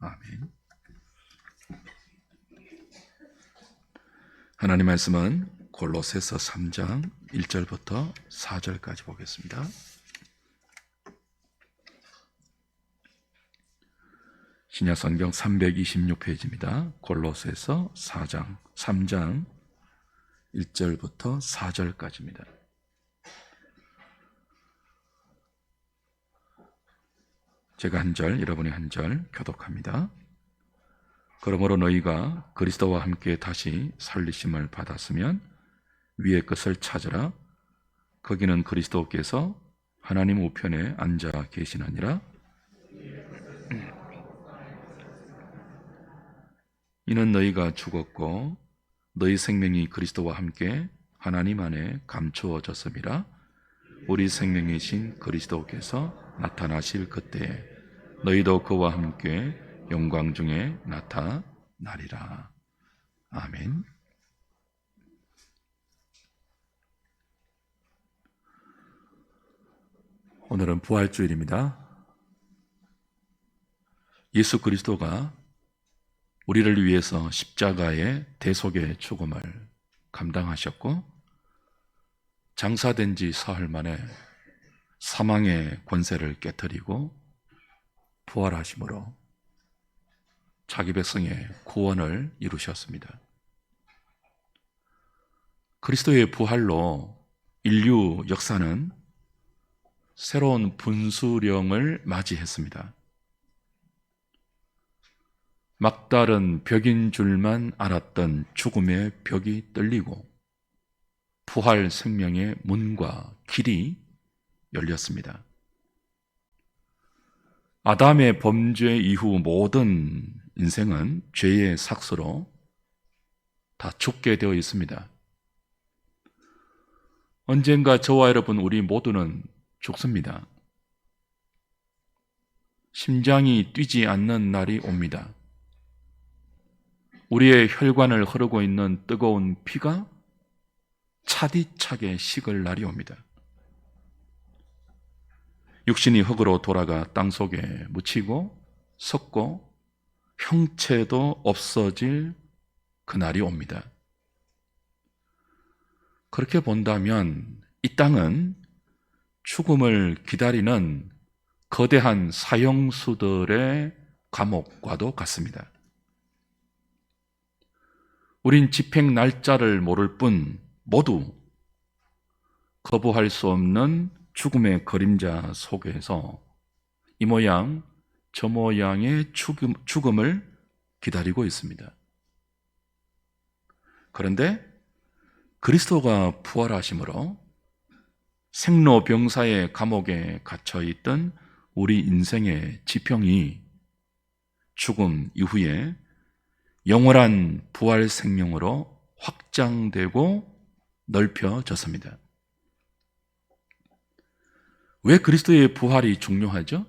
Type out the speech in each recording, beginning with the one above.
아멘. 하나님 말씀은 골로새서 3장 1절부터 4절까지 보겠습니다. 신약성경 326페이지입니다. 골로새서 3장 1절부터 4절까지입니다. 제가 한 절, 여러분이 한 절 교독합니다. 그러므로 너희가 그리스도와 함께 다시 살리심을 받았으면 위의 것을 찾으라. 거기는 그리스도께서 하나님 우편에 앉아 계시느니라. 이는 너희가 죽었고 너희 생명이 그리스도와 함께 하나님 안에 감추어졌음이라. 우리 생명이신 그리스도께서 나타나실 그때에 너희도 그와 함께 영광 중에 나타나리라. 아멘. 오늘은 부활주일입니다. 예수 그리스도가 우리를 위해서 십자가의 대속의 죽음을 감당하셨고 장사된 지 사흘 만에 사망의 권세를 깨뜨리고 부활하심으로 자기 백성의 구원을 이루셨습니다. 그리스도의 부활로 인류 역사는 새로운 분수령을 맞이했습니다. 막다른 벽인 줄만 알았던 죽음의 벽이 뚫리고 부활 생명의 문과 길이 열렸습니다. 아담의 범죄 이후 모든 인생은 죄의 삭스로 다 죽게 되어 있습니다. 언젠가 저와 여러분 우리 모두는 죽습니다. 심장이 뛰지 않는 날이 옵니다. 우리의 혈관을 흐르고 있는 뜨거운 피가 차디차게 식을 날이 옵니다. 육신이 흙으로 돌아가 땅속에 묻히고 썩고 형체도 없어질 그날이 옵니다. 그렇게 본다면 이 땅은 죽음을 기다리는 거대한 사형수들의 감옥과도 같습니다. 우린 집행 날짜를 모를 뿐 모두 거부할 수 없는 죽음의 그림자 속에서 이 모양 저 모양의 죽음을 기다리고 있습니다. 그런데 그리스도가 부활하심으로 생로병사의 감옥에 갇혀있던 우리 인생의 지평이 죽음 이후에 영원한 부활 생명으로 확장되고 넓혀졌습니다. 왜 그리스도의 부활이 중요하죠?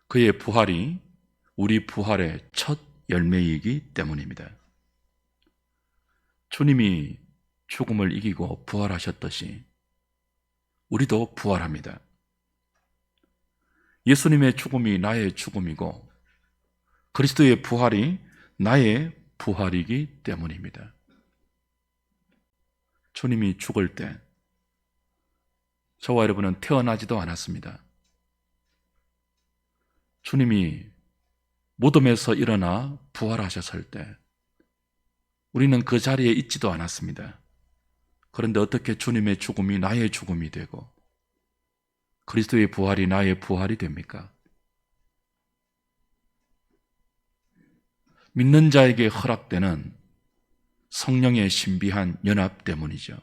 그의 부활이 우리 부활의 첫 열매이기 때문입니다. 주님이 죽음을 이기고 부활하셨듯이 우리도 부활합니다. 예수님의 죽음이 나의 죽음이고 그리스도의 부활이 나의 부활이기 때문입니다. 주님이 죽을 때 저와 여러분은 태어나지도 않았습니다. 주님이 무덤에서 일어나 부활하셨을 때 우리는 그 자리에 있지도 않았습니다. 그런데 어떻게 주님의 죽음이 나의 죽음이 되고 그리스도의 부활이 나의 부활이 됩니까? 믿는 자에게 허락되는 성령의 신비한 연합 때문이죠.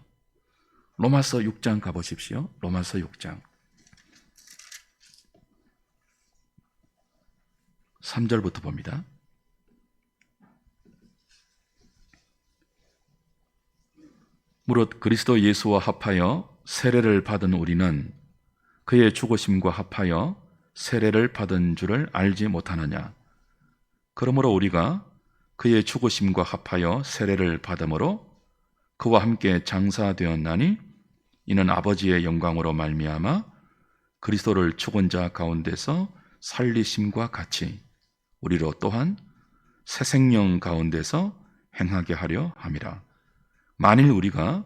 로마서 6장 가보십시오. 로마서 6장 3절부터 봅니다. 무릇 그리스도 예수와 합하여 세례를 받은 우리는 그의 죽으심과 합하여 세례를 받은 줄을 알지 못하느냐. 그러므로 우리가 그의 죽으심과 합하여 세례를 받음으로 그와 함께 장사되었나니 이는 아버지의 영광으로 말미암아 그리스도를 죽은 자 가운데서 살리심과 같이 우리로 또한 새 생명 가운데서 행하게 하려 함이라. 만일 우리가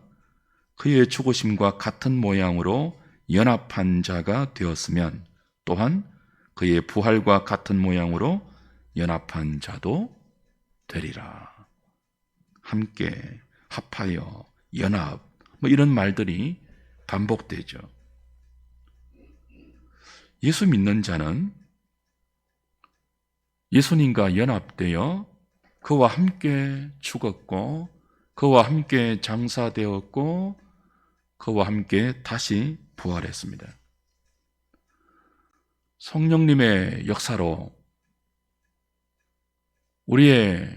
그의 죽으심과 같은 모양으로 연합한 자가 되었으면 또한 그의 부활과 같은 모양으로 연합한 자도 되리라. 함께, 합하여, 연합, 이런 말들이 반복되죠. 예수 믿는 자는 예수님과 연합되어 그와 함께 죽었고 그와 함께 장사되었고 그와 함께 다시 부활했습니다. 성령님의 역사로 우리의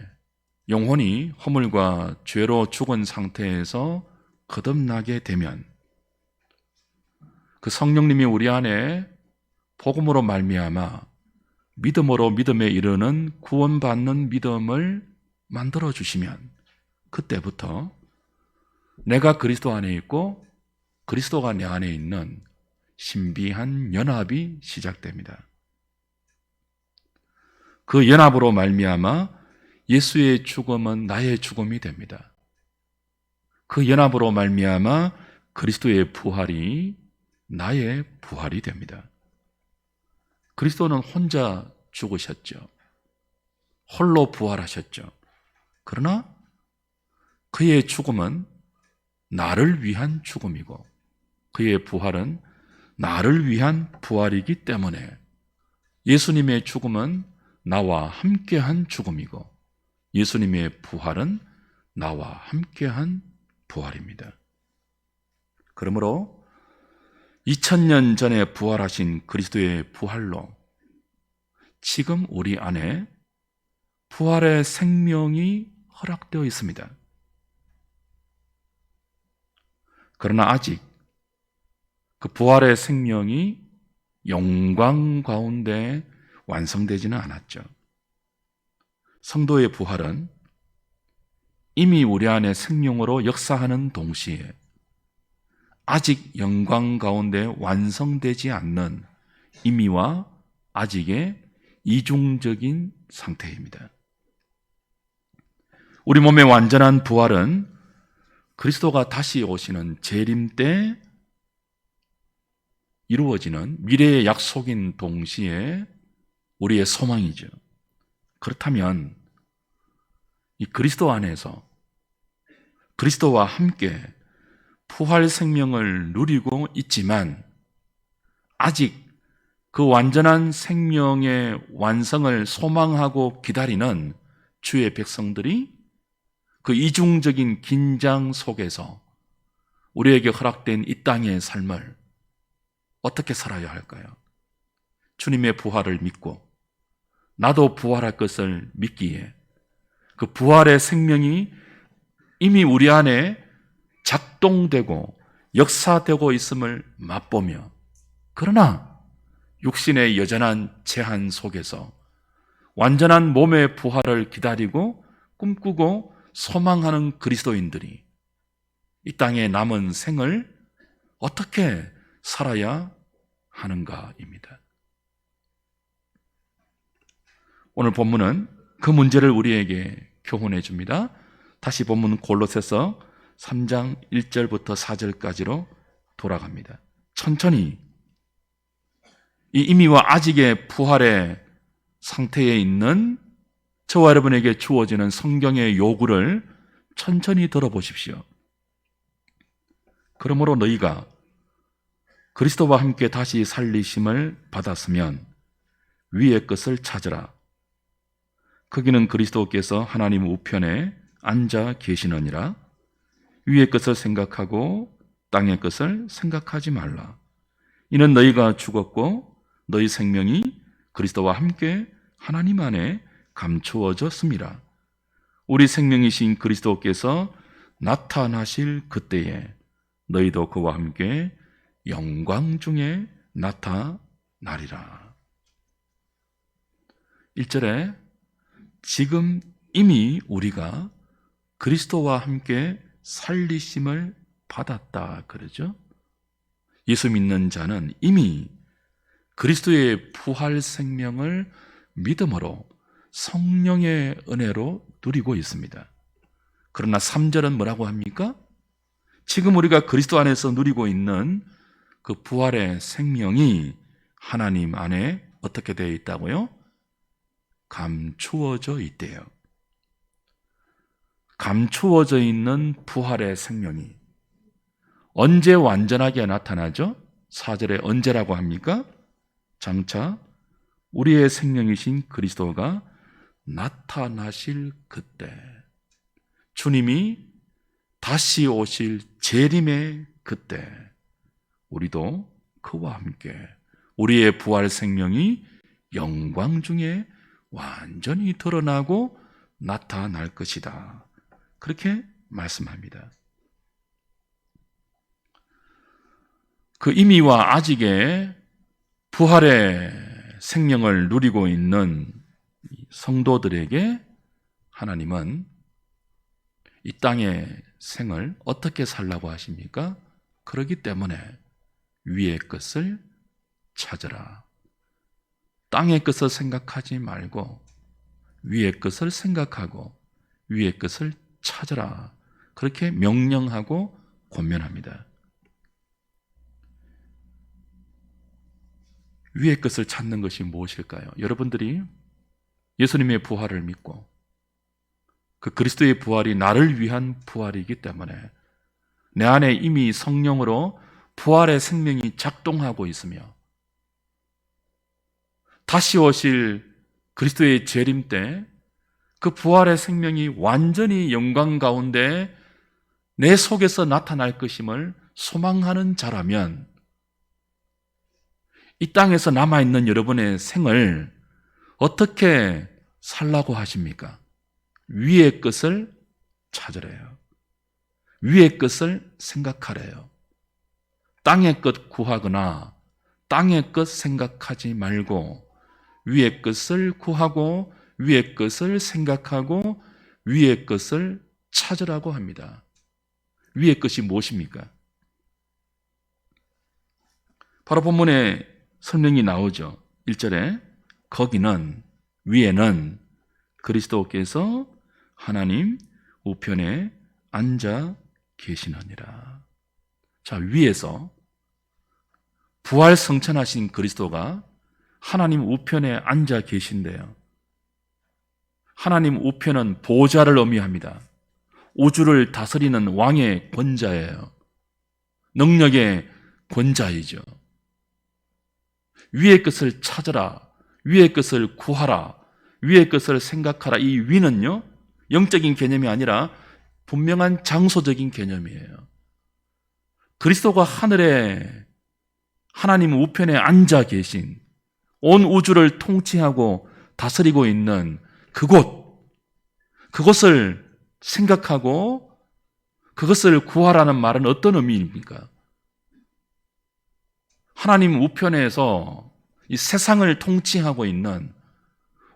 영혼이 허물과 죄로 죽은 상태에서 거듭나게 되면 그 성령님이 우리 안에 복음으로 말미암아 믿음으로 믿음에 이르는 구원받는 믿음을 만들어 주시면 그때부터 내가 그리스도 안에 있고 그리스도가 내 안에 있는 신비한 연합이 시작됩니다. 그 연합으로 말미암아 예수의 죽음은 나의 죽음이 됩니다. 그 연합으로 말미암아 그리스도의 부활이 나의 부활이 됩니다. 그리스도는 혼자 죽으셨죠. 홀로 부활하셨죠. 그러나 그의 죽음은 나를 위한 죽음이고 그의 부활은 나를 위한 부활이기 때문에 예수님의 죽음은 나와 함께한 죽음이고 예수님의 부활은 나와 함께한 부활입니다. 그러므로 2000년 전에 부활하신 그리스도의 부활로 지금 우리 안에 부활의 생명이 허락되어 있습니다. 그러나 아직 그 부활의 생명이 영광 가운데 완성되지는 않았죠. 성도의 부활은 이미 우리 안에 생명으로 역사하는 동시에 아직 영광 가운데 완성되지 않는 이미와 아직의 이중적인 상태입니다. 우리 몸의 완전한 부활은 그리스도가 다시 오시는 재림 때 이루어지는 미래의 약속인 동시에 우리의 소망이죠. 그렇다면 이 그리스도 안에서 그리스도와 함께 부활 생명을 누리고 있지만 아직 그 완전한 생명의 완성을 소망하고 기다리는 주의 백성들이 그 이중적인 긴장 속에서 우리에게 허락된 이 땅의 삶을 어떻게 살아야 할까요? 주님의 부활을 믿고 나도 부활할 것을 믿기에 그 부활의 생명이 이미 우리 안에 작동되고 역사되고 있음을 맛보며 그러나 육신의 여전한 제한 속에서 완전한 몸의 부활을 기다리고 꿈꾸고 소망하는 그리스도인들이 이 땅에 남은 생을 어떻게 살아야 하는가입니다. 오늘 본문은 그 문제를 우리에게 교훈해 줍니다. 다시 본문 골로새서 3장 1절부터 4절까지로 돌아갑니다. 천천히 이 이미와 아직의 부활의 상태에 있는 저와 여러분에게 주어지는 성경의 요구를 천천히 들어보십시오. 그러므로 너희가 그리스도와 함께 다시 살리심을 받았으면 위의 것을 찾으라. 거기는 그리스도께서 하나님 우편에 앉아 계시느니라. 위의 것을 생각하고 땅의 것을 생각하지 말라. 이는 너희가 죽었고 너희 생명이 그리스도와 함께 하나님 안에 감추어졌습니다. 우리 생명이신 그리스도께서 나타나실 그때에 너희도 그와 함께 영광 중에 나타나리라. 1절에 지금 이미 우리가 그리스도와 함께 살리심을 받았다 그러죠. 예수 믿는 자는 이미 그리스도의 부활 생명을 믿음으로 성령의 은혜로 누리고 있습니다. 그러나 3절은 뭐라고 합니까? 지금 우리가 그리스도 안에서 누리고 있는 그 부활의 생명이 하나님 안에 어떻게 되어 있다고요? 감추어져 있대요. 감추어져 있는 부활의 생명이 언제 완전하게 나타나죠? 4절에 언제라고 합니까? 장차 우리의 생명이신 그리스도가 나타나실 그때, 주님이 다시 오실 재림의 그때 우리도 그와 함께 우리의 부활 생명이 영광 중에 완전히 드러나고 나타날 것이다. 그렇게 말씀합니다. 그 이미와 아직의 부활의 생명을 누리고 있는 성도들에게 하나님은 이 땅의 생을 어떻게 살라고 하십니까? 그렇기 때문에 위의 것을 찾으라. 땅의 것을 생각하지 말고 위의 것을 생각하고 위의 것을 찾으라. 그렇게 명령하고 권면합니다. 위의 것을 찾는 것이 무엇일까요? 여러분들이 예수님의 부활을 믿고 그 그리스도의 부활이 나를 위한 부활이기 때문에 내 안에 이미 성령으로 부활의 생명이 작동하고 있으며 다시 오실 그리스도의 재림 때 그 부활의 생명이 완전히 영광 가운데 내 속에서 나타날 것임을 소망하는 자라면 이 땅에서 남아있는 여러분의 생을 어떻게 살라고 하십니까? 위의 것을 찾으래요. 위의 것을 생각하래요. 땅의 것 구하거나 땅의 것 생각하지 말고 위의 것을 구하고 위의 것을 생각하고 위의 것을 찾으라고 합니다. 위의 것이 무엇입니까? 바로 본문에 설명이 나오죠. 1절에 거기는 위에는 그리스도께서 하나님 우편에 앉아 계시느니라. 자, 위에서 부활 성천하신 그리스도가 하나님 우편에 앉아 계신데요. 하나님 우편은 보좌를 의미합니다. 우주를 다스리는 왕의 권자예요. 능력의 권자이죠. 위의 것을 찾으라, 위의 것을 구하라, 위의 것을 생각하라. 이 위는요, 영적인 개념이 아니라 분명한 장소적인 개념이에요. 그리스도가 하늘에 하나님 우편에 앉아 계신 온 우주를 통치하고 다스리고 있는 그곳을 생각하고 그것을 구하라는 말은 어떤 의미입니까? 하나님 우편에서 이 세상을 통치하고 있는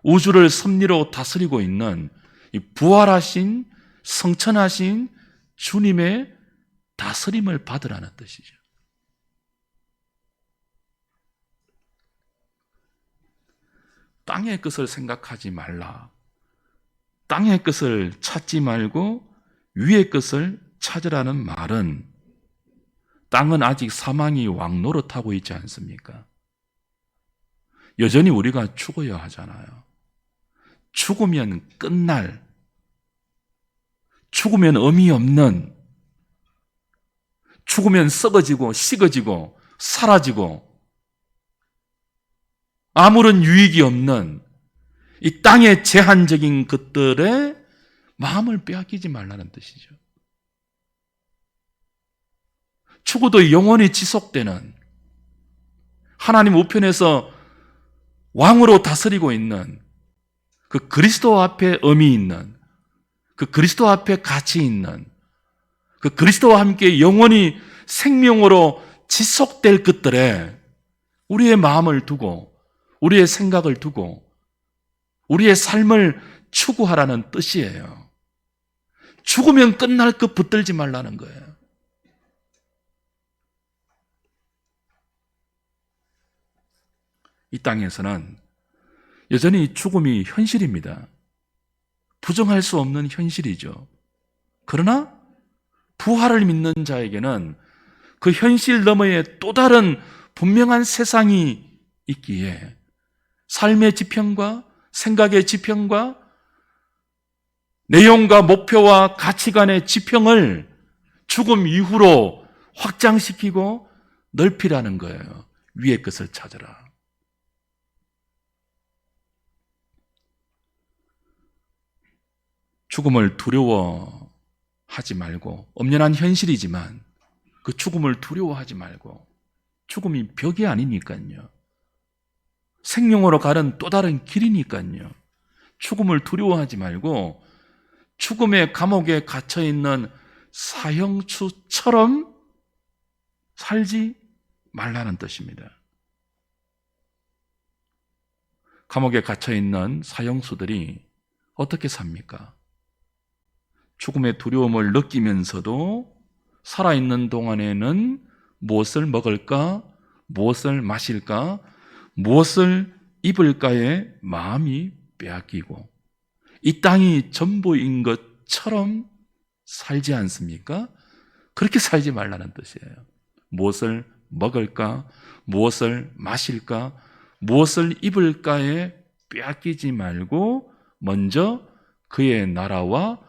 우주를 섭리로 다스리고 있는 이 부활하신 성천하신 주님의 다스림을 받으라는 뜻이죠. 땅의 것을 생각하지 말라. 땅의 것을 찾지 말고 위의 것을 찾으라는 말은 땅은 아직 사망이 왕노릇하고 있지 않습니까? 여전히 우리가 죽어야 하잖아요. 죽으면 끝날, 죽으면 의미 없는, 죽으면 썩어지고 식어지고 사라지고 아무런 유익이 없는 이 땅의 제한적인 것들에 마음을 빼앗기지 말라는 뜻이죠. 죽어도 영원히 지속되는 하나님 우편에서 왕으로 다스리고 있는 그 그리스도 앞에 의미 있는 그 그리스도 앞에 가치 있는 그 그리스도와 함께 영원히 생명으로 지속될 것들에 우리의 마음을 두고 우리의 생각을 두고 우리의 삶을 추구하라는 뜻이에요. 죽으면 끝날 것 붙들지 말라는 거예요. 이 땅에서는 여전히 죽음이 현실입니다. 부정할 수 없는 현실이죠. 그러나 부활을 믿는 자에게는 그 현실 너머에 또 다른 분명한 세상이 있기에 삶의 지평과 생각의 지평과 내용과 목표와 가치관의 지평을 죽음 이후로 확장시키고 넓히라는 거예요. 위의 것을 찾으라. 죽음을 두려워하지 말고, 엄연한 현실이지만 그 죽음을 두려워하지 말고, 죽음이 벽이 아니니까요. 생명으로 가는 또 다른 길이니까요. 죽음을 두려워하지 말고 죽음의 감옥에 갇혀있는 사형수처럼 살지 말라는 뜻입니다. 감옥에 갇혀있는 사형수들이 어떻게 삽니까? 죽음의 두려움을 느끼면서도 살아있는 동안에는 무엇을 먹을까, 무엇을 마실까, 무엇을 입을까에 마음이 빼앗기고 이 땅이 전부인 것처럼 살지 않습니까? 그렇게 살지 말라는 뜻이에요. 무엇을 먹을까, 무엇을 마실까, 무엇을 입을까에 빼앗기지 말고 먼저 그의 나라와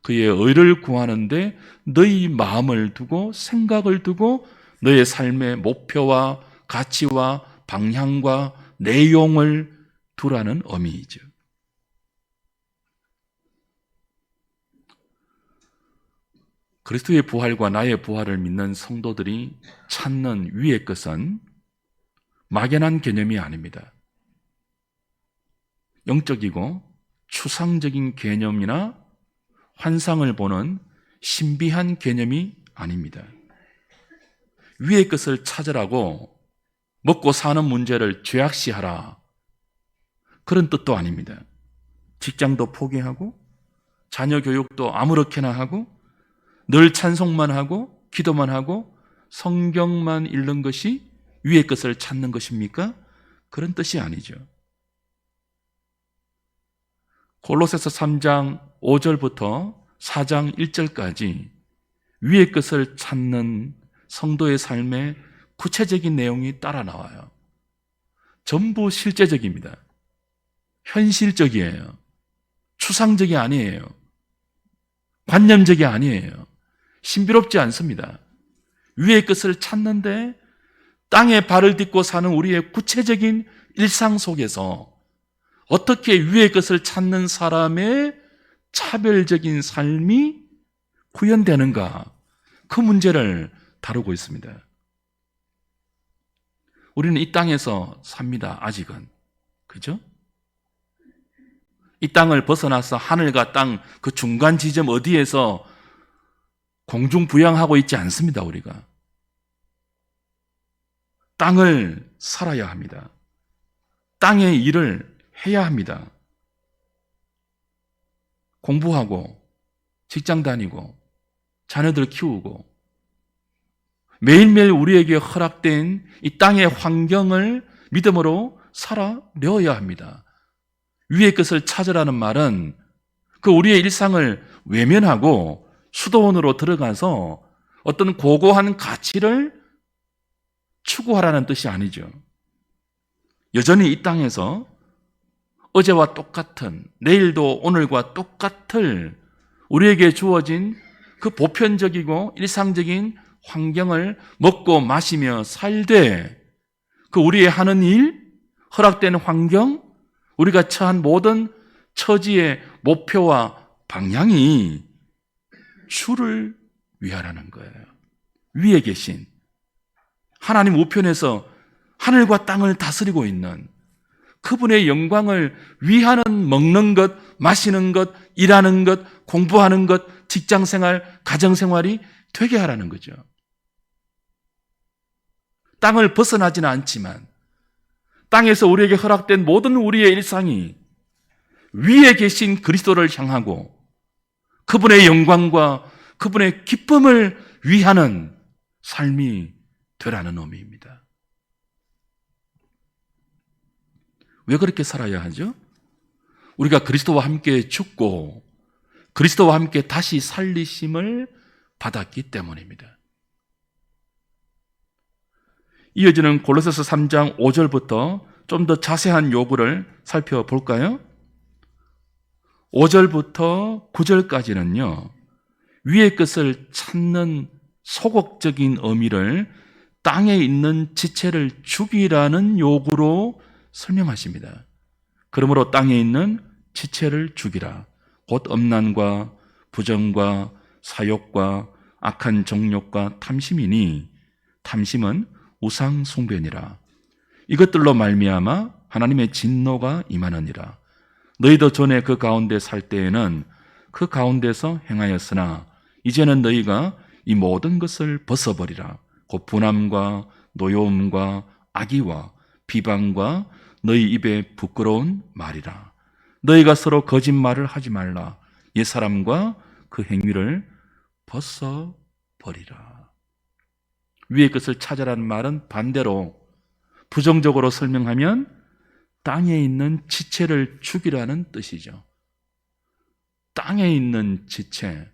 그의 의를 구하는데 너희 마음을 두고 생각을 두고 너의 삶의 목표와 가치와 방향과 내용을 두라는 의미이죠. 그리스도의 부활과 나의 부활을 믿는 성도들이 찾는 위의 것은 막연한 개념이 아닙니다. 영적이고 추상적인 개념이나 환상을 보는 신비한 개념이 아닙니다. 위의 것을 찾으라고 먹고 사는 문제를 죄악시하라, 그런 뜻도 아닙니다. 직장도 포기하고 자녀 교육도 아무렇게나 하고 늘 찬송만 하고 기도만 하고 성경만 읽는 것이 위의 것을 찾는 것입니까? 그런 뜻이 아니죠. 골로새서 3장 5절부터 4장 1절까지 위의 것을 찾는 성도의 삶의 구체적인 내용이 따라 나와요. 전부 실제적입니다. 현실적이에요. 추상적이 아니에요. 관념적이 아니에요. 신비롭지 않습니다. 위의 것을 찾는데 땅에 발을 딛고 사는 우리의 구체적인 일상 속에서 어떻게 위의 것을 찾는 사람의 차별적인 삶이 구현되는가, 그 문제를 다루고 있습니다. 우리는 이 땅에서 삽니다. 아직은. 그죠? 이 땅을 벗어나서 하늘과 땅 그 중간 지점 어디에서 공중부양하고 있지 않습니다. 우리가 땅을 살아야 합니다. 땅의 일을 해야 합니다. 공부하고 직장 다니고 자녀들 키우고 매일매일 우리에게 허락된 이 땅의 환경을 믿음으로 살아내어야 합니다. 위의 것을 찾으라는 말은 그 우리의 일상을 외면하고 수도원으로 들어가서 어떤 고고한 가치를 추구하라는 뜻이 아니죠. 여전히 이 땅에서 어제와 똑같은, 내일도 오늘과 똑같을 우리에게 주어진 그 보편적이고 일상적인 환경을 먹고 마시며 살되 그 우리의 하는 일, 허락된 환경, 우리가 처한 모든 처지의 목표와 방향이 주를 위하라는 거예요. 위에 계신 하나님 우편에서 하늘과 땅을 다스리고 있는 그분의 영광을 위하는 먹는 것, 마시는 것, 일하는 것, 공부하는 것, 직장생활, 가정생활이 되게 하라는 거죠. 땅을 벗어나지는 않지만 땅에서 우리에게 허락된 모든 우리의 일상이 위에 계신 그리스도를 향하고 그분의 영광과 그분의 기쁨을 위하는 삶이 되라는 의미입니다. 왜 그렇게 살아야 하죠? 우리가 그리스도와 함께 죽고 그리스도와 함께 다시 살리심을 받았기 때문입니다. 이어지는 골로새서 3장 5절부터 좀 더 자세한 요구를 살펴볼까요? 5절부터 9절까지는요, 위의 것을 찾는 소극적인 의미를 땅에 있는 지체를 죽이라는 요구로 설명하십니다. 그러므로 땅에 있는 지체를 죽이라. 곧 음란과 부정과 사욕과 악한 정욕과 탐심이니 탐심은 우상 숭배니라. 이것들로 말미암아 하나님의 진노가 임하느니라. 너희도 전에 그 가운데 살 때에는 그 가운데서 행하였으나 이제는 너희가 이 모든 것을 벗어버리라. 곧 분함과 노여움과 악의와 비방과 너희 입에 부끄러운 말이라. 너희가 서로 거짓말을 하지 말라. 옛사람과 그 행위를 벗어버리라. 위의 것을 찾아라는 말은 반대로 부정적으로 설명하면 땅에 있는 지체를 죽이라는 뜻이죠. 땅에 있는 지체,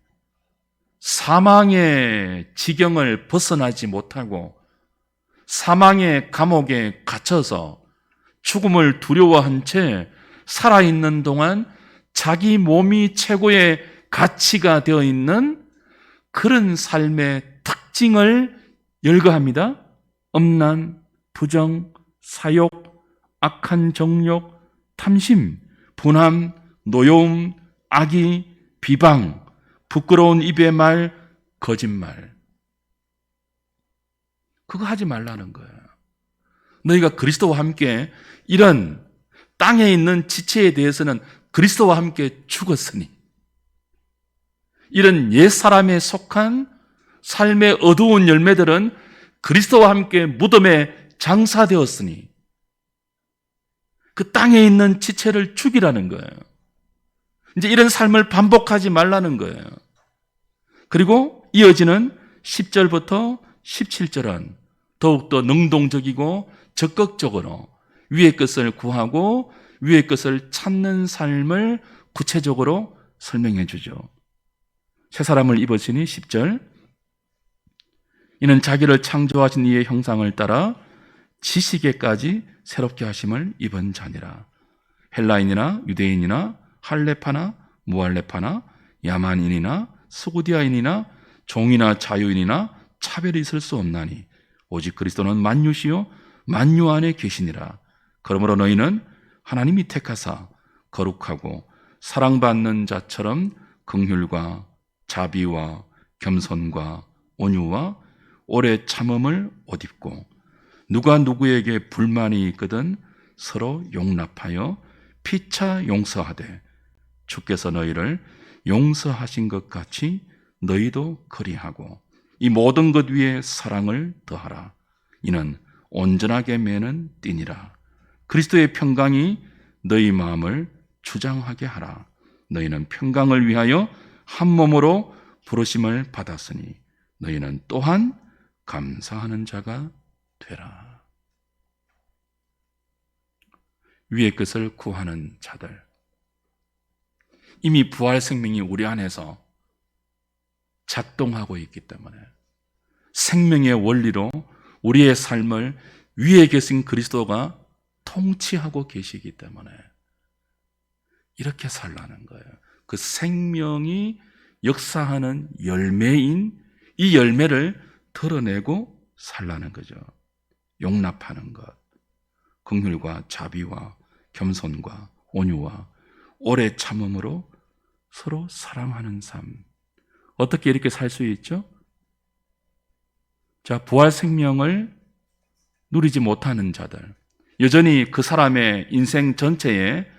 사망의 지경을 벗어나지 못하고 사망의 감옥에 갇혀서 죽음을 두려워한 채 살아있는 동안 자기 몸이 최고의 가치가 되어 있는 그런 삶의 특징을 열거합니다. 음란, 부정, 사욕, 악한 정욕, 탐심, 분함, 노여움, 악의, 비방, 부끄러운 입의 말, 거짓말. 그거 하지 말라는 거예요. 너희가 그리스도와 함께 이런 땅에 있는 지체에 대해서는 그리스도와 함께 죽었으니 이런 옛사람에 속한 삶의 어두운 열매들은 그리스도와 함께 무덤에 장사되었으니 그 땅에 있는 지체를 죽이라는 거예요. 이제 이런 삶을 반복하지 말라는 거예요. 그리고 이어지는 10절부터 17절은 더욱더 능동적이고 적극적으로 위의 것을 구하고 위의 것을 찾는 삶을 구체적으로 설명해 주죠. 새 사람을 입으시니 10절, 이는 자기를 창조하신 이의 형상을 따라 지식에까지 새롭게 하심을 입은 자니라. 헬라인이나 유대인이나 할레파나 무할레파나 야만인이나 스구디아인이나 종이나 자유인이나 차별이 있을 수 없나니 오직 그리스도는 만유시요 만유 안에 계시니라. 그러므로 너희는 하나님이 택하사 거룩하고 사랑받는 자처럼 긍휼과 자비와 겸손과 온유와 오래 참음을 옷 입고 누가 누구에게 불만이 있거든 서로 용납하여 피차 용서하되 주께서 너희를 용서하신 것 같이 너희도 그리하고 이 모든 것 위에 사랑을 더하라. 이는 온전하게 매는 띠니라. 그리스도의 평강이 너희 마음을 주장하게 하라. 너희는 평강을 위하여 한 몸으로 부르심을 받았으니 너희는 또한 감사하는 자가 되라. 위의 것을 구하는 자들, 이미 부활 생명이 우리 안에서 작동하고 있기 때문에 생명의 원리로 우리의 삶을 위에 계신 그리스도가 통치하고 계시기 때문에 이렇게 살라는 거예요. 그 생명이 역사하는 열매인 이 열매를 드러내고 살라는 거죠. 용납하는 것, 긍휼과 자비와 겸손과 온유와 오래 참음으로 서로 사랑하는 삶. 어떻게 이렇게 살 수 있죠? 자, 부활 생명을 누리지 못하는 자들, 여전히 그 사람의 인생 전체에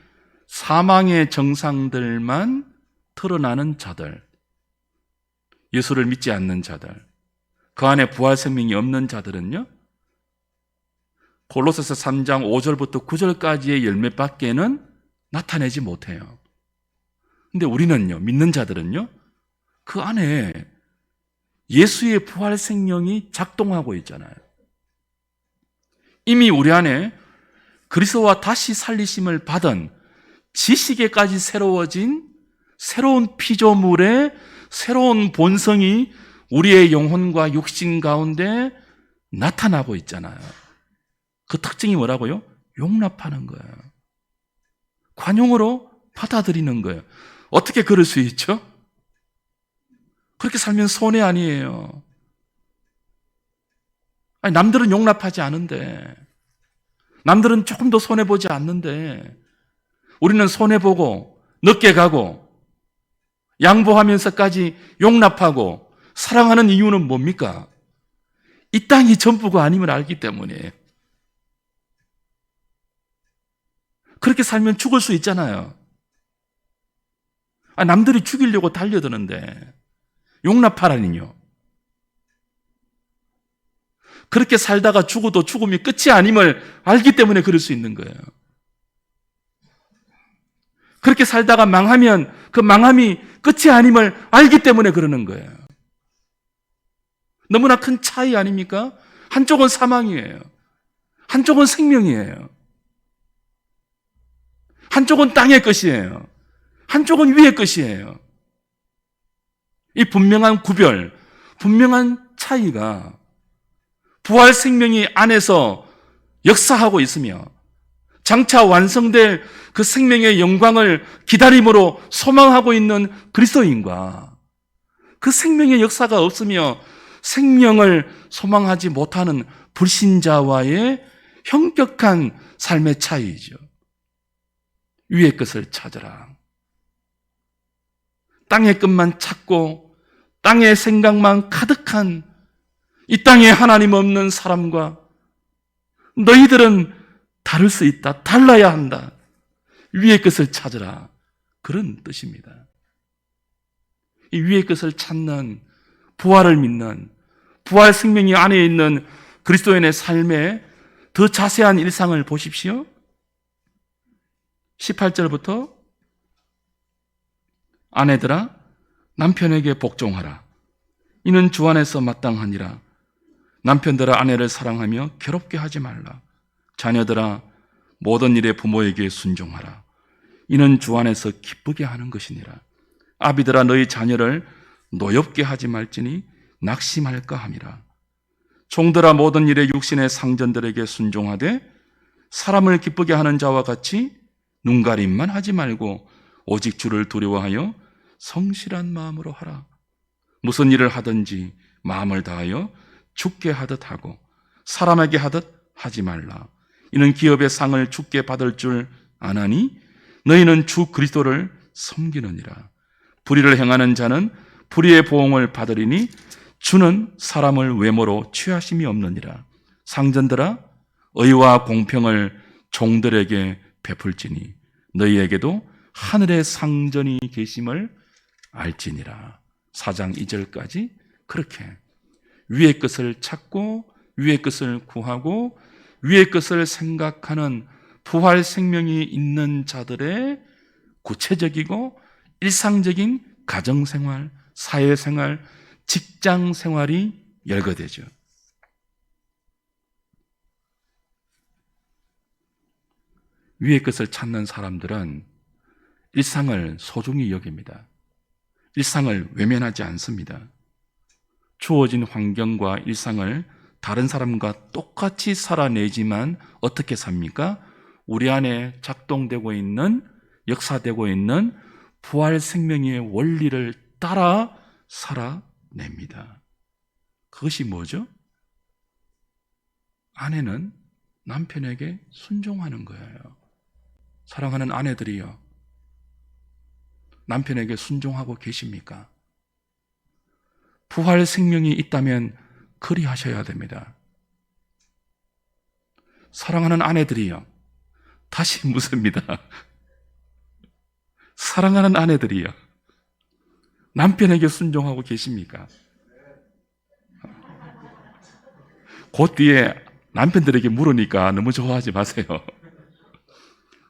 사망의 정상들만 드러나는 자들, 예수를 믿지 않는 자들, 그 안에 부활 생명이 없는 자들은요, 골로새서 3장 5절부터 9절까지의 열매밖에는 나타내지 못해요. 근데 우리는요, 믿는 자들은요, 그 안에 예수의 부활 생명이 작동하고 있잖아요. 이미 우리 안에 그리스도와 다시 살리심을 받은 지식에까지 새로워진 새로운 피조물의 새로운 본성이 우리의 영혼과 육신 가운데 나타나고 있잖아요. 그 특징이 뭐라고요? 용납하는 거예요. 관용으로 받아들이는 거예요. 어떻게 그럴 수 있죠? 그렇게 살면 손해 아니에요. 아니, 남들은 용납하지 않은데, 남들은 조금 더 손해보지 않는데, 우리는 손해보고, 늦게 가고, 양보하면서까지 용납하고, 사랑하는 이유는 뭡니까? 이 땅이 전부가 아님을 알기 때문이에요. 그렇게 살면 죽을 수 있잖아요. 남들이 죽이려고 달려드는데, 용납하라니요. 그렇게 살다가 죽어도 죽음이 끝이 아님을 알기 때문에 그럴 수 있는 거예요. 그렇게 살다가 망하면 그 망함이 끝이 아님을 알기 때문에 그러는 거예요. 너무나 큰 차이 아닙니까? 한쪽은 사망이에요. 한쪽은 생명이에요. 한쪽은 땅의 것이에요. 한쪽은 위의 것이에요. 이 분명한 구별, 분명한 차이가 부활 생명이 안에서 역사하고 있으며 장차 완성될 그 생명의 영광을 기다림으로 소망하고 있는 그리스도인과 그 생명의 역사가 없으며 생명을 소망하지 못하는 불신자와의 현격한 삶의 차이죠. 위의 것을 찾으라. 땅의 것만 찾고 땅의 생각만 가득한 이 땅에 하나님 없는 사람과 너희들은 다를 수 있다. 달라야 한다. 위의 것을 찾으라. 그런 뜻입니다. 이 위의 것을 찾는 부활을 믿는 부활 생명이 안에 있는 그리스도인의 삶의 더 자세한 일상을 보십시오. 18절부터 아내들아 남편에게 복종하라. 이는 주 안에서 마땅하니라. 남편들아 아내를 사랑하며 괴롭게 하지 말라. 자녀들아 모든 일에 부모에게 순종하라. 이는 주 안에서 기쁘게 하는 것이니라. 아비들아 너희 자녀를 노엽게 하지 말지니 낙심할까 함이라. 종들아 모든 일에 육신의 상전들에게 순종하되 사람을 기쁘게 하는 자와 같이 눈가림만 하지 말고 오직 주를 두려워하여 성실한 마음으로 하라. 무슨 일을 하든지 마음을 다하여 주께 하듯 하고 사람에게 하듯 하지 말라. 이는 기업의 상을 주께 받을 줄 아나니 너희는 주 그리스도를 섬기느니라. 불의를 행하는 자는 불의의 보응을 받으리니 주는 사람을 외모로 취하심이 없느니라. 상전들아 의와 공평을 종들에게 베풀지니 너희에게도 하늘의 상전이 계심을 알지니라. 4장 2절까지 그렇게 위의 것을 찾고 위의 것을 구하고 위의 것을 생각하는 부활 생명이 있는 자들의 구체적이고 일상적인 가정생활, 사회생활, 직장생활이 열거되죠. 위의 것을 찾는 사람들은 일상을 소중히 여깁니다. 일상을 외면하지 않습니다. 주어진 환경과 일상을 다른 사람과 똑같이 살아내지만 어떻게 삽니까? 우리 안에 작동되고 있는, 역사되고 있는 부활 생명의 원리를 따라 살아냅니다. 그것이 뭐죠? 아내는 남편에게 순종하는 거예요. 사랑하는 아내들이요, 남편에게 순종하고 계십니까? 부활 생명이 있다면 그리하셔야 됩니다. 사랑하는 아내들이요, 다시 묻습니다. 사랑하는 아내들이요, 남편에게 순종하고 계십니까? 그 뒤에 남편들에게 물으니까 너무 좋아하지 마세요.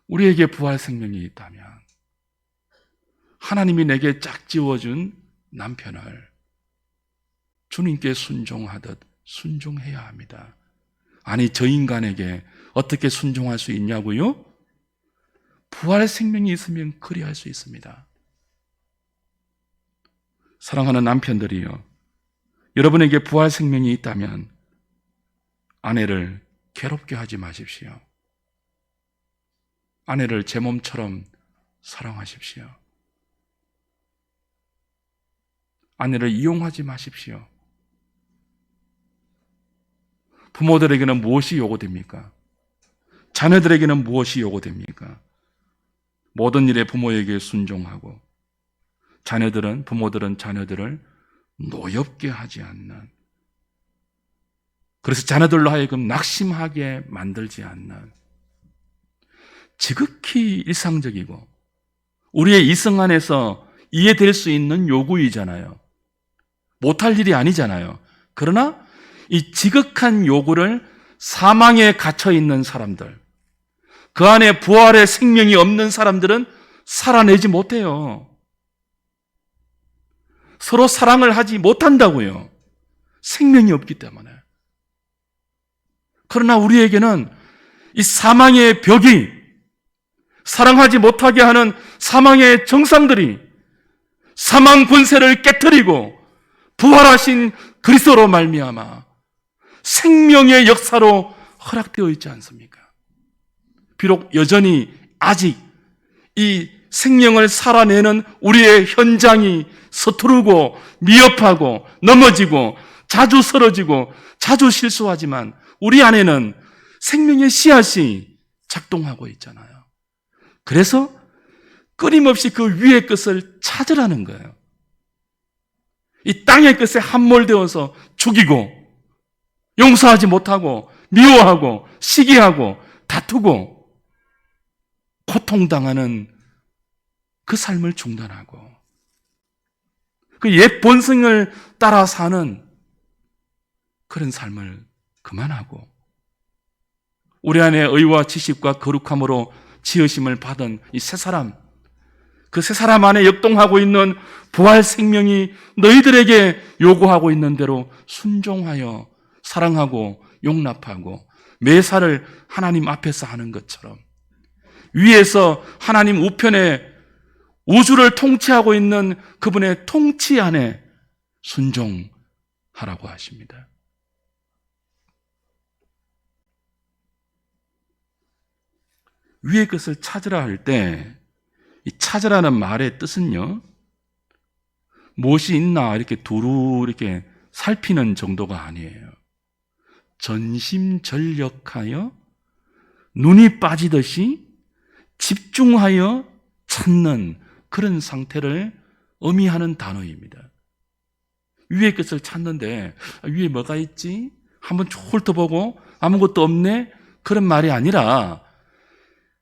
우리에게 부활 생명이 있다면 하나님이 내게 짝지어준 남편을 주님께 순종하듯 순종해야 합니다. 아니, 저 인간에게 어떻게 순종할 수 있냐고요? 부활 생명이 있으면 그리할 수 있습니다. 사랑하는 남편들이요, 여러분에게 부활 생명이 있다면 아내를 괴롭게 하지 마십시오. 아내를 제 몸처럼 사랑하십시오. 아내를 이용하지 마십시오. 부모들에게는 무엇이 요구됩니까? 자녀들에게는 무엇이 요구됩니까? 모든 일에 부모에게 순종하고, 부모들은 자녀들을 노엽게 하지 않는, 그래서 자녀들로 하여금 낙심하게 만들지 않는, 지극히 일상적이고 우리의 이성 안에서 이해될 수 있는 요구이잖아요. 못할 일이 아니잖아요. 그러나 이 지극한 요구를 사망에 갇혀 있는 사람들, 그 안에 부활의 생명이 없는 사람들은 살아내지 못해요. 서로 사랑을 하지 못한다고요. 생명이 없기 때문에. 그러나 우리에게는 이 사망의 벽이, 사랑하지 못하게 하는 사망의 정상들이 사망 권세를 깨트리고 부활하신 그리스도로 말미암아 생명의 역사로 허락되어 있지 않습니까? 비록 여전히 아직 이 생명을 살아내는 우리의 현장이 서투르고 미흡하고 넘어지고 자주 쓰러지고 자주 실수하지만 우리 안에는 생명의 씨앗이 작동하고 있잖아요. 그래서 끊임없이 그 위의 것을 찾으라는 거예요. 이 땅의 것에 함몰되어서 죽이고 용서하지 못하고 미워하고 시기하고 다투고 고통당하는 그 삶을 중단하고 그 옛 본성을 따라 사는 그런 삶을 그만하고 우리 안에 의와 지식과 거룩함으로 지으심을 받은 이 새 사람, 그 새 사람 안에 역동하고 있는 부활 생명이 너희들에게 요구하고 있는 대로 순종하여 사랑하고 용납하고 매사를 하나님 앞에서 하는 것처럼 위에서 하나님 우편에 우주를 통치하고 있는 그분의 통치 안에 순종하라고 하십니다. 위의 것을 찾으라 할 때 이 찾으라는 말의 뜻은요, 무엇이 있나 이렇게 두루 이렇게 살피는 정도가 아니에요. 전심전력하여 눈이 빠지듯이 집중하여 찾는 그런 상태를 의미하는 단어입니다. 위의 것을 찾는데 위에 뭐가 있지? 한번 훑어보고 아무것도 없네? 그런 말이 아니라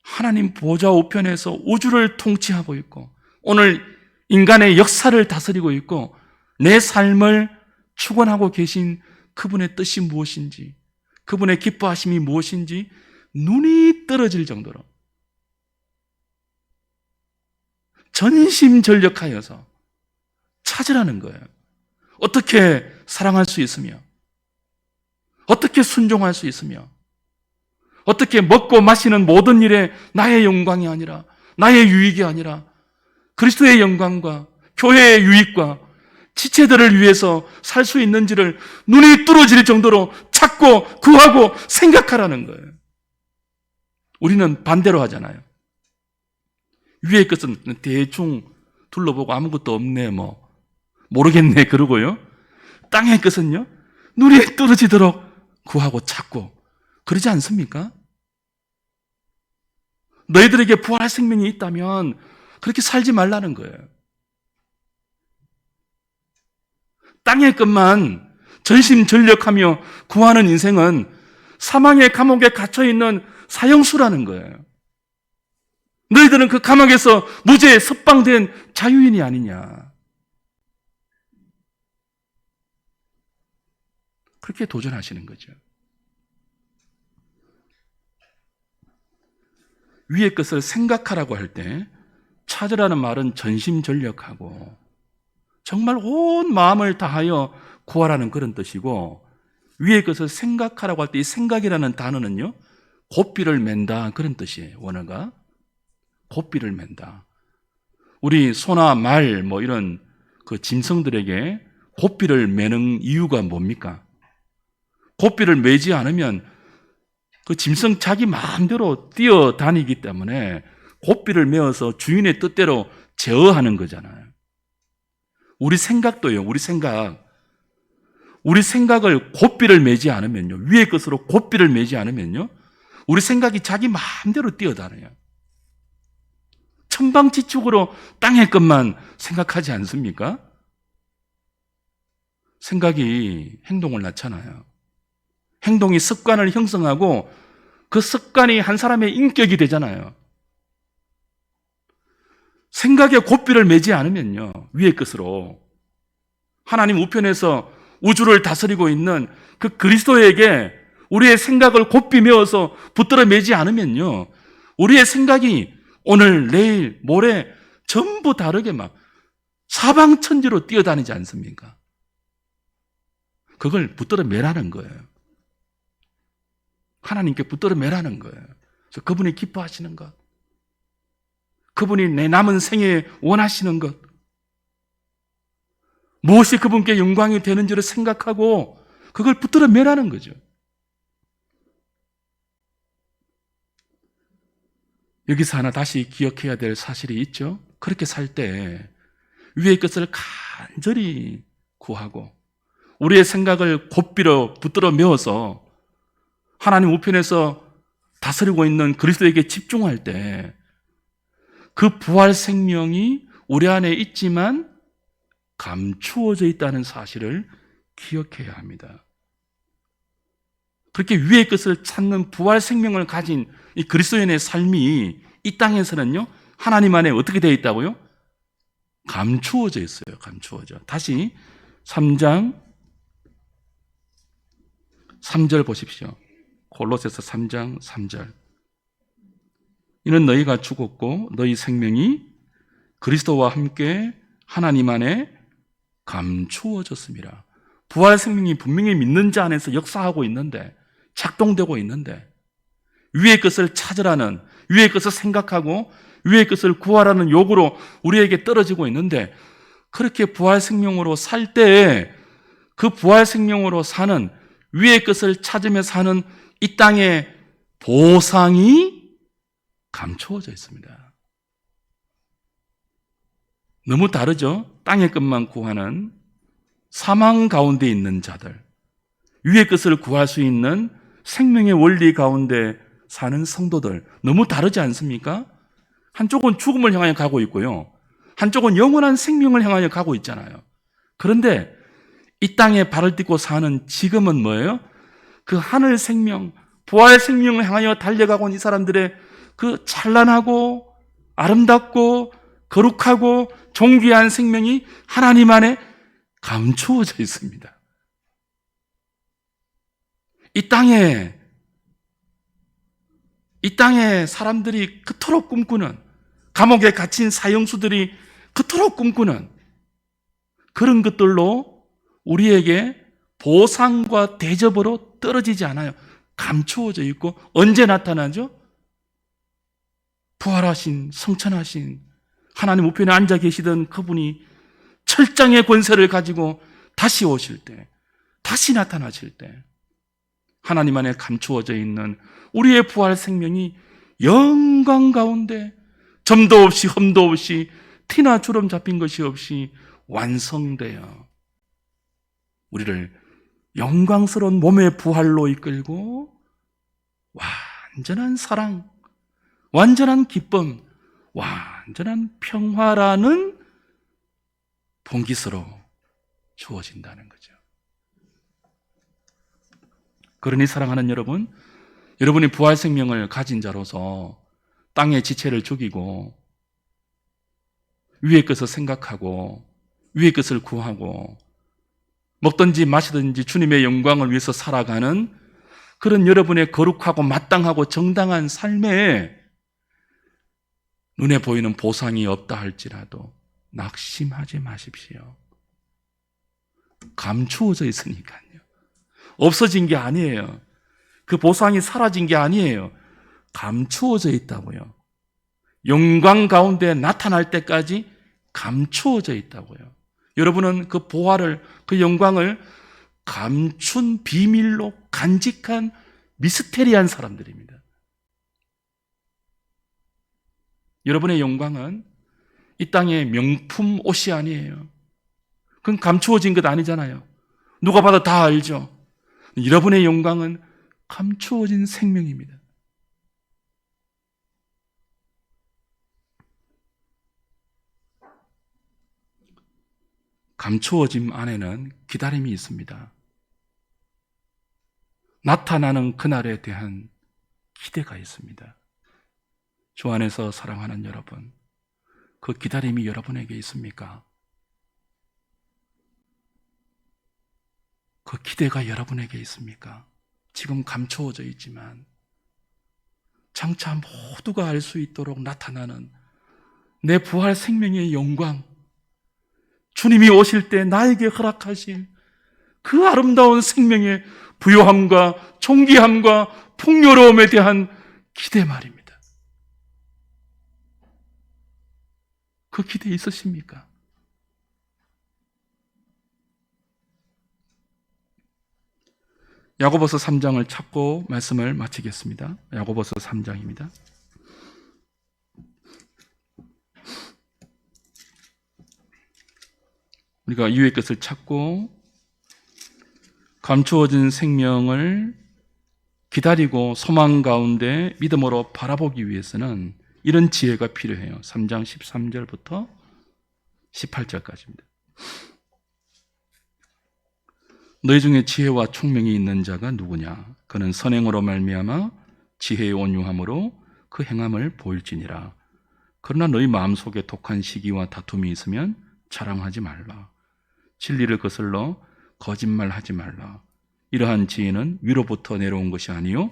하나님 보좌 우편에서 우주를 통치하고 있고 오늘 인간의 역사를 다스리고 있고 내 삶을 축원하고 계신 그분의 뜻이 무엇인지, 그분의 기뻐하심이 무엇인지 눈이 떨어질 정도로 전심전력하여서 찾으라는 거예요. 어떻게 사랑할 수 있으며, 어떻게 순종할 수 있으며, 어떻게 먹고 마시는 모든 일에 나의 영광이 아니라, 나의 유익이 아니라 그리스도의 영광과 교회의 유익과 지체들을 위해서 살 수 있는지를 눈이 뚫어질 정도로 찾고 구하고 생각하라는 거예요. 우리는 반대로 하잖아요. 위의 것은 대충 둘러보고 아무것도 없네, 모르겠네 그러고요. 땅의 것은요, 눈이 떨어지도록 구하고 찾고 그러지 않습니까? 너희들에게 부활 생명이 있다면 그렇게 살지 말라는 거예요. 땅의 것만 전심전력하며 구하는 인생은 사망의 감옥에 갇혀있는 사형수라는 거예요. 너희들은 그 감옥에서 무죄에 석방된 자유인이 아니냐. 그렇게 도전하시는 거죠. 위의 것을 생각하라고 할 때 찾으라는 말은 전심전력하고 정말 온 마음을 다하여 구하라는 그런 뜻이고, 위의 것을 생각하라고 할 때 이 생각이라는 단어는요, 고삐를 맨다, 그런 뜻이에요. 원어가 고삐를 맨다. 우리 소나 말 이런 그 짐승들에게 고삐를 매는 이유가 뭡니까? 고삐를 매지 않으면 그 짐승 자기 마음대로 뛰어다니기 때문에 고삐를 메어서 주인의 뜻대로 제어하는 거잖아요. 우리 생각도요. 우리 생각을 고삐를 매지 않으면요, 위의 것으로 고삐를 매지 않으면요, 우리 생각이 자기 마음대로 뛰어다녀요. 천방지축으로 땅의 것만 생각하지 않습니까? 생각이 행동을 낳잖아요. 행동이 습관을 형성하고 그 습관이 한 사람의 인격이 되잖아요. 생각에 고삐를 매지 않으면요, 위의 것으로 하나님 우편에서 우주를 다스리고 있는 그 그리스도에게 우리의 생각을 고삐 메어서 붙들어 매지 않으면요, 우리의 생각이 오늘, 내일, 모레 전부 다르게 막 사방천지로 뛰어다니지 않습니까? 그걸 붙들어 매라는 거예요. 하나님께 붙들어 매라는 거예요. 그래서 그분이 기뻐하시는 것, 그분이 내 남은 생에 원하시는 것, 무엇이 그분께 영광이 되는지를 생각하고 그걸 붙들어 매라는 거죠. 여기서 하나 다시 기억해야 될 사실이 있죠. 그렇게 살 때 위의 것을 간절히 구하고 우리의 생각을 곧비로 붙들어 메워서 하나님 우편에서 다스리고 있는 그리스도에게 집중할 때 그 부활 생명이 우리 안에 있지만 감추어져 있다는 사실을 기억해야 합니다. 그렇게 위의 것을 찾는 부활 생명을 가진 이 그리스도인의 삶이 이 땅에서는요, 하나님 안에 어떻게 되어 있다고요? 감추어져 있어요. 감추어져. 다시 3장 3절 보십시오. 골로새서 3장 3절. 이는 너희가 죽었고 너희 생명이 그리스도와 함께 하나님 안에 감추어졌습니다. 부활 생명이 분명히 믿는 자 안에서 역사하고 있는데, 작동되고 있는데, 위의 것을 찾으라는, 위의 것을 생각하고 위의 것을 구하라는 요구로 우리에게 떨어지고 있는데, 그렇게 부활 생명으로 살 때에 그 부활 생명으로 사는, 위의 것을 찾으며 사는 이 땅의 보상이 감추어져 있습니다. 너무 다르죠? 땅의 것만 구하는 사망 가운데 있는 자들, 위의 것을 구할 수 있는 생명의 원리 가운데 사는 성도들, 너무 다르지 않습니까? 한쪽은 죽음을 향하여 가고 있고요, 한쪽은 영원한 생명을 향하여 가고 있잖아요. 그런데 이 땅에 발을 딛고 사는 지금은 뭐예요? 그 하늘 생명, 부활 생명을 향하여 달려가고 있는 이 사람들의 그 찬란하고 아름답고 거룩하고 존귀한 생명이 하나님 안에 감추어져 있습니다. 이 땅에 사람들이 그토록 꿈꾸는, 감옥에 갇힌 사형수들이 그토록 꿈꾸는 그런 것들로 우리에게 보상과 대접으로 떨어지지 않아요. 감추어져 있고, 언제 나타나죠? 부활하신, 성천하신 하나님 우편에 앉아 계시던 그분이 철장의 권세를 가지고 다시 오실 때, 다시 나타나실 때, 하나님 안에 감추어져 있는 우리의 부활 생명이 영광 가운데 점도 없이 흠도 없이 티나 주름 잡힌 것이 없이 완성되어 우리를 영광스러운 몸의 부활로 이끌고 완전한 사랑, 완전한 기쁨, 완전한 평화라는 봉기서로 주어진다는 거죠. 그러니 사랑하는 여러분, 여러분이 부활 생명을 가진 자로서 땅의 지체를 죽이고 위의 것을 생각하고 위의 것을 구하고 먹든지 마시든지 주님의 영광을 위해서 살아가는 그런 여러분의 거룩하고 마땅하고 정당한 삶에 눈에 보이는 보상이 없다 할지라도 낙심하지 마십시오. 감추어져 있으니까요. 없어진 게 아니에요. 그 보상이 사라진 게 아니에요. 감추어져 있다고요. 영광 가운데 나타날 때까지 감추어져 있다고요. 여러분은 그 보화를, 그 영광을 감춘 비밀로 간직한 미스테리한 사람들입니다. 여러분의 영광은 이 땅의 명품 옷이 아니에요. 그건 감추어진 것 아니잖아요. 누가 봐도 다 알죠. 여러분의 영광은 감추어진 생명입니다. 감추어짐 안에는 기다림이 있습니다. 나타나는 그날에 대한 기대가 있습니다. 주 안에서 사랑하는 여러분, 그 기다림이 여러분에게 있습니까? 그 기대가 여러분에게 있습니까? 지금 감추어져 있지만 장차 모두가 알 수 있도록 나타나는 내 부활 생명의 영광, 주님이 오실 때 나에게 허락하실 그 아름다운 생명의 부요함과 존귀함과 풍요로움에 대한 기대 말입니다. 그 기대 있으십니까? 야고보서 3장을 찾고 말씀을 마치겠습니다. 야고보서 3장입니다. 우리가 유의 것을 찾고 감추어진 생명을 기다리고 소망 가운데 믿음으로 바라보기 위해서는 이런 지혜가 필요해요. 3장 13절부터 18절까지입니다. 너희 중에 지혜와 총명이 있는 자가 누구냐? 그는 선행으로 말미암아 지혜의 온유함으로 그 행함을 보일지니라. 그러나 너희 마음속에 독한 시기와 다툼이 있으면 자랑하지 말라. 진리를 거슬러 거짓말하지 말라. 이러한 지혜는 위로부터 내려온 것이 아니요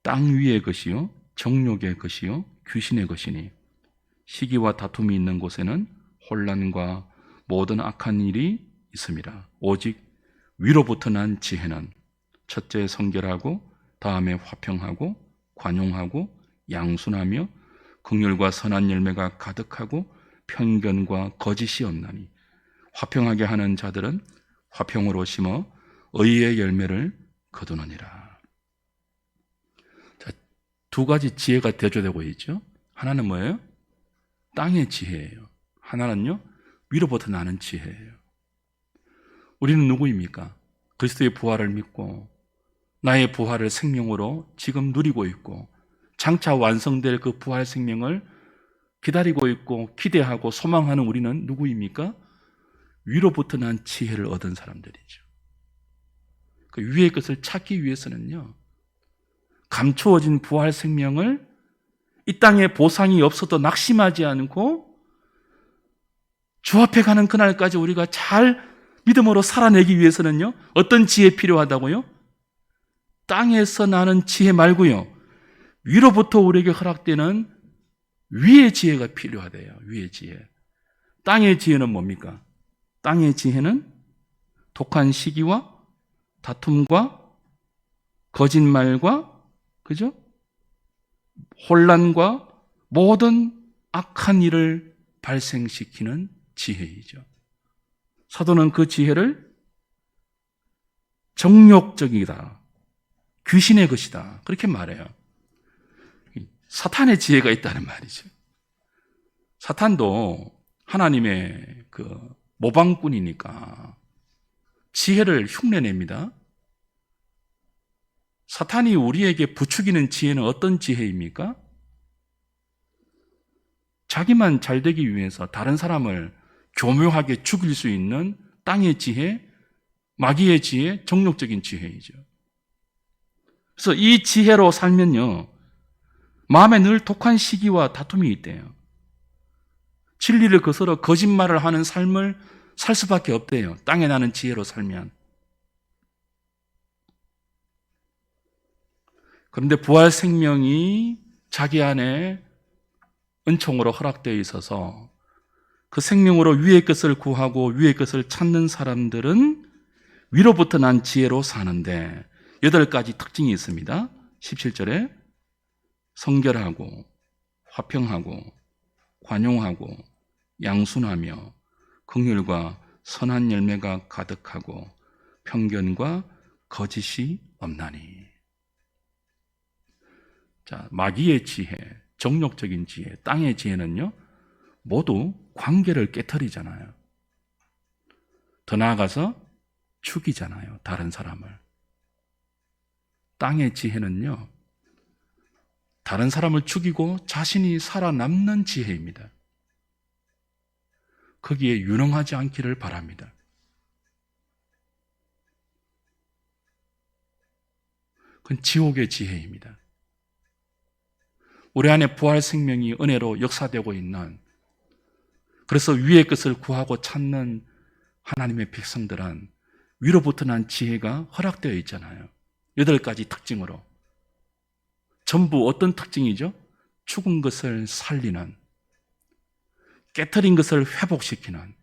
땅 위의 것이요 정욕의 것이요 귀신의 것이니 시기와 다툼이 있는 곳에는 혼란과 모든 악한 일이 있습니다. 오직 위로부터 난 지혜는 첫째 성결하고 다음에 화평하고 관용하고 양순하며 긍휼과 선한 열매가 가득하고 편견과 거짓이 없나니 화평하게 하는 자들은 화평으로 심어 의의 열매를 거두느니라. 자, 두 가지 지혜가 대조되고 있죠. 하나는 뭐예요? 땅의 지혜예요. 하나는요, 위로부터 나는 지혜예요. 우리는 누구입니까? 그리스도의 부활을 믿고 나의 부활을 생명으로 지금 누리고 있고 장차 완성될 그 부활 생명을 기다리고 있고 기대하고 소망하는 우리는 누구입니까? 위로부터 난 지혜를 얻은 사람들이죠. 그 위의 것을 찾기 위해서는요, 감추어진 부활 생명을 이 땅에 보상이 없어도 낙심하지 않고 주 앞에 가는 그날까지 우리가 잘 믿음으로 살아내기 위해서는요, 어떤 지혜 필요하다고요? 땅에서 나는 지혜 말고요, 위로부터 우리에게 허락되는 위의 지혜가 필요하대요. 위의 지혜. 땅의 지혜는 뭡니까? 땅의 지혜는 독한 시기와 다툼과 거짓말과, 그죠? 혼란과 모든 악한 일을 발생시키는 지혜이죠. 사도는 그 지혜를 정욕적이다, 귀신의 것이다, 그렇게 말해요. 사탄의 지혜가 있다는 말이죠. 사탄도 하나님의 그 모방꾼이니까 지혜를 흉내냅니다. 사탄이 우리에게 부추기는 지혜는 어떤 지혜입니까? 자기만 잘 되기 위해서 다른 사람을 교묘하게 죽일 수 있는 땅의 지혜, 마귀의 지혜, 정욕적인 지혜이죠. 그래서 이 지혜로 살면요, 마음에 늘 독한 시기와 다툼이 있대요. 진리를 거스러 거짓말을 하는 삶을 살 수밖에 없대요. 땅에 나는 지혜로 살면. 그런데 부활 생명이 자기 안에 은총으로 허락되어 있어서 그 생명으로 위의 것을 구하고 위의 것을 찾는 사람들은 위로부터 난 지혜로 사는데 8가지 특징이 있습니다. 17절에 성결하고 화평하고 관용하고 양순하며 긍휼과 선한 열매가 가득하고 편견과 거짓이 없나니. 자, 마귀의 지혜, 정욕적인 지혜, 땅의 지혜는요, 모두 관계를 깨트리잖아요. 더 나아가서 죽이잖아요, 다른 사람을. 땅의 지혜는요, 다른 사람을 죽이고 자신이 살아남는 지혜입니다. 거기에 유능하지 않기를 바랍니다. 그건 지옥의 지혜입니다. 우리 안에 부활 생명이 은혜로 역사되고 있는, 그래서 위의 것을 구하고 찾는 하나님의 백성들은 위로부터 난 지혜가 허락되어 있잖아요. 8가지 특징으로. 전부 어떤 특징이죠? 죽은 것을 살리는, 깨트린 것을 회복시키는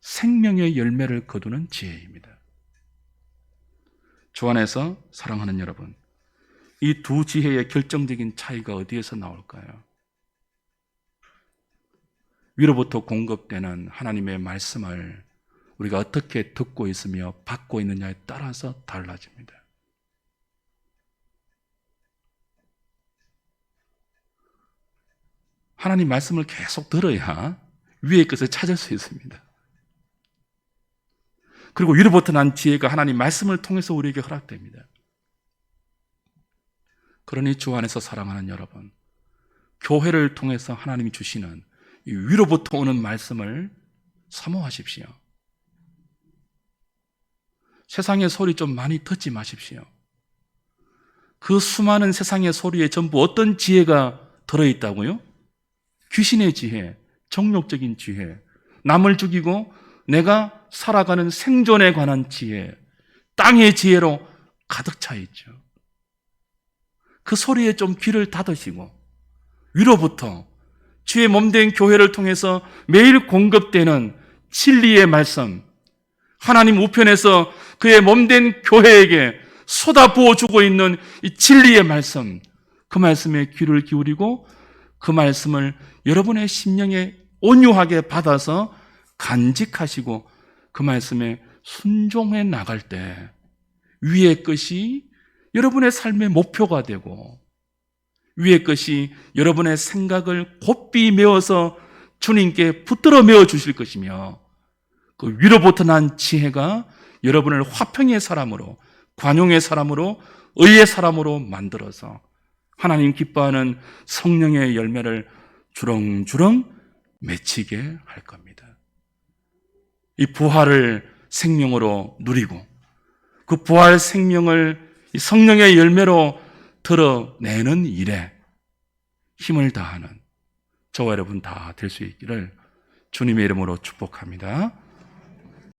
생명의 열매를 거두는 지혜입니다. 주 안에서 사랑하는 여러분, 이 두 지혜의 결정적인 차이가 어디에서 나올까요? 위로부터 공급되는 하나님의 말씀을 우리가 어떻게 듣고 있으며 받고 있느냐에 따라서 달라집니다. 하나님 말씀을 계속 들어야 위의 것을 찾을 수 있습니다. 그리고 위로부터 난 지혜가 하나님 말씀을 통해서 우리에게 허락됩니다. 그러니 주 안에서 사랑하는 여러분, 교회를 통해서 하나님이 주시는 이 위로부터 오는 말씀을 사모하십시오. 세상의 소리 좀 많이 듣지 마십시오. 그 수많은 세상의 소리에 전부 어떤 지혜가 들어있다고요? 귀신의 지혜, 정욕적인 지혜, 남을 죽이고 내가 살아가는 생존에 관한 지혜, 땅의 지혜로 가득 차 있죠. 그 소리에 좀 귀를 닫으시고 위로부터 주의 몸된 교회를 통해서 매일 공급되는 진리의 말씀, 하나님 우편에서 그의 몸된 교회에게 쏟아부어주고 있는 이 진리의 말씀, 그 말씀에 귀를 기울이고 그 말씀을 여러분의 심령에 온유하게 받아서 간직하시고 그 말씀에 순종해 나갈 때 위의 것이 여러분의 삶의 목표가 되고 위의 것이 여러분의 생각을 곱비 메워서 주님께 붙들어 메워 주실 것이며 그 위로부터 난 지혜가 여러분을 화평의 사람으로, 관용의 사람으로, 의의 사람으로 만들어서 하나님 기뻐하는 성령의 열매를 주렁주렁 맺히게 할 겁니다. 이 부활을 생명으로 누리고 그 부활 생명을 이 성령의 열매로 드러내는 일에 힘을 다하는 저와 여러분 다 될 수 있기를 주님의 이름으로 축복합니다.